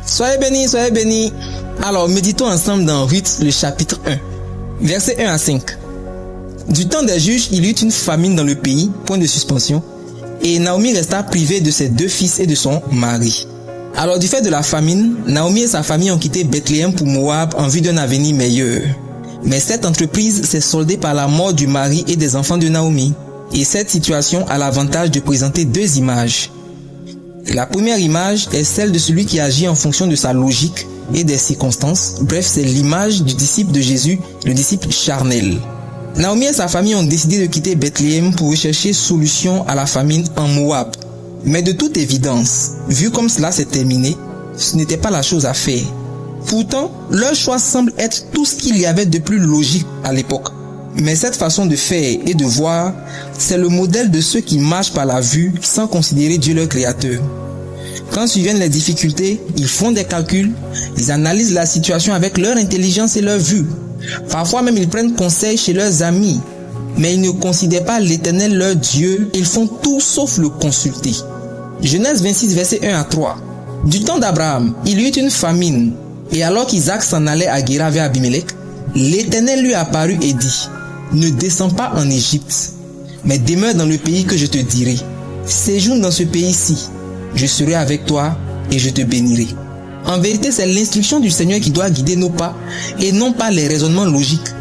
Soyez bénis, soyez bénis. Alors, méditons ensemble dans Ruth, le chapitre 1, versets 1 à 5. Du temps des juges, il y eut une famine dans le pays, point de suspension, et Naomi resta privée de ses 2 fils et de son mari. Alors, du fait de la famine, Naomi et sa famille ont quitté Bethléem pour Moab en vue d'un avenir meilleur. Mais cette entreprise s'est soldée par la mort du mari et des enfants de Naomi. Et cette situation a l'avantage de présenter 2 images. La première image est celle de celui qui agit en fonction de sa logique et des circonstances. Bref, c'est l'image du disciple de Jésus, le disciple charnel. Naomi et sa famille ont décidé de quitter Bethléem pour rechercher solution à la famine en Moab. Mais de toute évidence, vu comme cela s'est terminé, ce n'était pas la chose à faire. Pourtant, leur choix semble être tout ce qu'il y avait de plus logique à l'époque. Mais cette façon de faire et de voir, c'est le modèle de ceux qui marchent par la vue sans considérer Dieu leur créateur. Quand surviennent les difficultés, ils font des calculs, ils analysent la situation avec leur intelligence et leur vue. Parfois même ils prennent conseil chez leurs amis, mais ils ne considèrent pas l'Éternel leur Dieu, ils font tout sauf le consulter. Genèse 26, versets 1 à 3. Du temps d'Abraham, il y eut une famine, et alors qu'Isaac s'en allait à Guéra vers Abimelech, l'Éternel lui apparut et dit: ne descends pas en Égypte, mais demeure dans le pays que je te dirai. Séjourne dans ce pays-ci, je serai avec toi et je te bénirai. En vérité, c'est l'instruction du Seigneur qui doit guider nos pas et non pas les raisonnements logiques.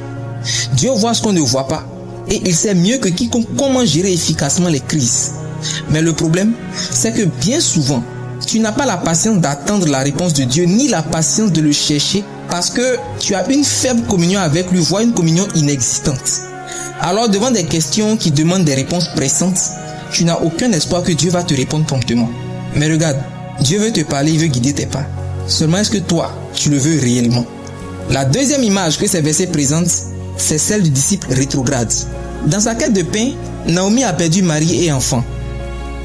Dieu voit ce qu'on ne voit pas et il sait mieux que quiconque comment gérer efficacement les crises. Mais le problème, c'est que bien souvent, tu n'as pas la patience d'attendre la réponse de Dieu ni la patience de le chercher parce que tu as une faible communion avec lui, voire une communion inexistante. Alors devant des questions qui demandent des réponses pressantes, tu n'as aucun espoir que Dieu va te répondre promptement. Mais regarde, Dieu veut te parler, il veut guider tes pas. Seulement est-ce que toi, tu le veux réellement? La deuxième image que ces versets présentent, c'est celle du disciple rétrograde. Dans sa quête de pain, Naomi a perdu mari et enfant.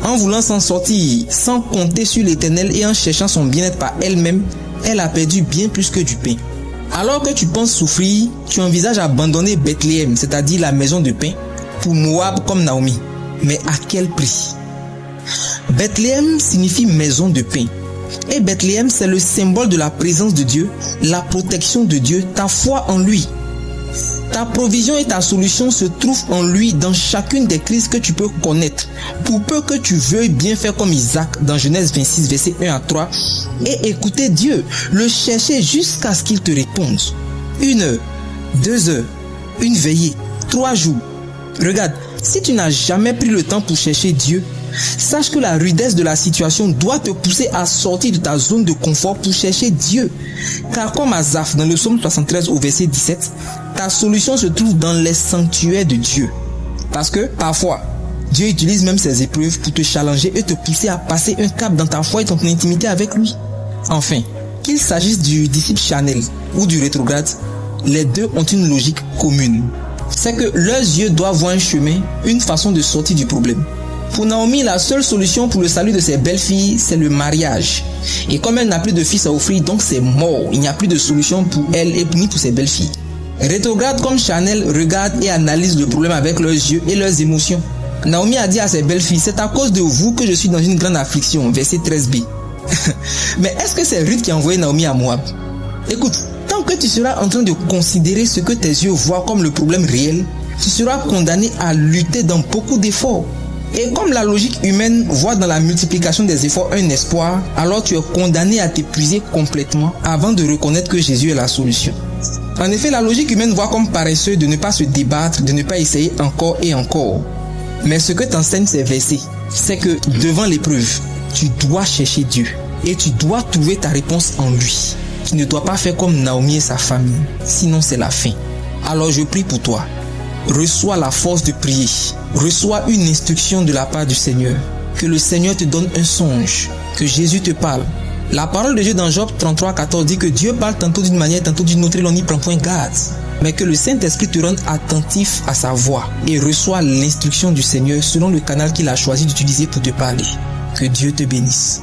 En voulant s'en sortir, sans compter sur l'Éternel et en cherchant son bien-être par elle-même, elle a perdu bien plus que du pain. Alors que tu penses souffrir, tu envisages abandonner Bethléem, c'est-à-dire la maison de pain, pour Moab comme Naomi. Mais à quel prix? Bethléem signifie maison de pain. Et Bethléem, c'est le symbole de la présence de Dieu, la protection de Dieu, ta foi en lui. Ta provision et ta solution se trouvent en lui dans chacune des crises que tu peux connaître. Pour peu que tu veuilles bien faire comme Isaac dans Genèse 26, versets 1 à 3 et écouter Dieu, le chercher jusqu'à ce qu'il te réponde. 1 heure, 2 heures, une veillée, 3 jours. Regarde, si tu n'as jamais pris le temps pour chercher Dieu, sache que la rudesse de la situation doit te pousser à sortir de ta zone de confort pour chercher Dieu. Car comme Asaph dans le psaume 73 au verset 17, ta solution se trouve dans les sanctuaires de Dieu. Parce que parfois, Dieu utilise même ces épreuves pour te challenger et te pousser à passer un cap dans ta foi et ton intimité avec lui. Enfin, qu'il s'agisse du disciple charnel ou du rétrograde, les deux ont une logique commune. C'est que leurs yeux doivent voir un chemin, une façon de sortir du problème. Pour Naomi, la seule solution pour le salut de ses belles-filles, c'est le mariage. Et comme elle n'a plus de fils à offrir, donc c'est mort. Il n'y a plus de solution pour elle et ni pour ses belles-filles. Rétrograde comme Chanel regarde et analyse le problème avec leurs yeux et leurs émotions. Naomi a dit à ses belles-filles: c'est à cause de vous que je suis dans une grande affliction. Verset 13b. Mais est-ce que c'est Ruth qui a envoyé Naomi à Moab? Écoute, tant que tu seras en train de considérer ce que tes yeux voient comme le problème réel, tu seras condamné à lutter dans beaucoup d'efforts. Et comme la logique humaine voit dans la multiplication des efforts un espoir, alors tu es condamné à t'épuiser complètement avant de reconnaître que Jésus est la solution. En effet, la logique humaine voit comme paresseux de ne pas se débattre, de ne pas essayer encore et encore. Mais ce que t'enseignent ces versets, c'est que devant l'épreuve, tu dois chercher Dieu et tu dois trouver ta réponse en lui. Tu ne dois pas faire comme Naomi et sa famille, sinon c'est la fin. Alors je prie pour toi. Reçois la force de prier. Reçois une instruction de la part du Seigneur. Que le Seigneur te donne un songe. Que Jésus te parle. La parole de Dieu dans Job 33, 14 dit que Dieu parle tantôt d'une manière, tantôt d'une autre, et l'on n'y prend point garde. Mais que le Saint-Esprit te rende attentif à sa voix et reçois l'instruction du Seigneur selon le canal qu'il a choisi d'utiliser pour te parler. Que Dieu te bénisse.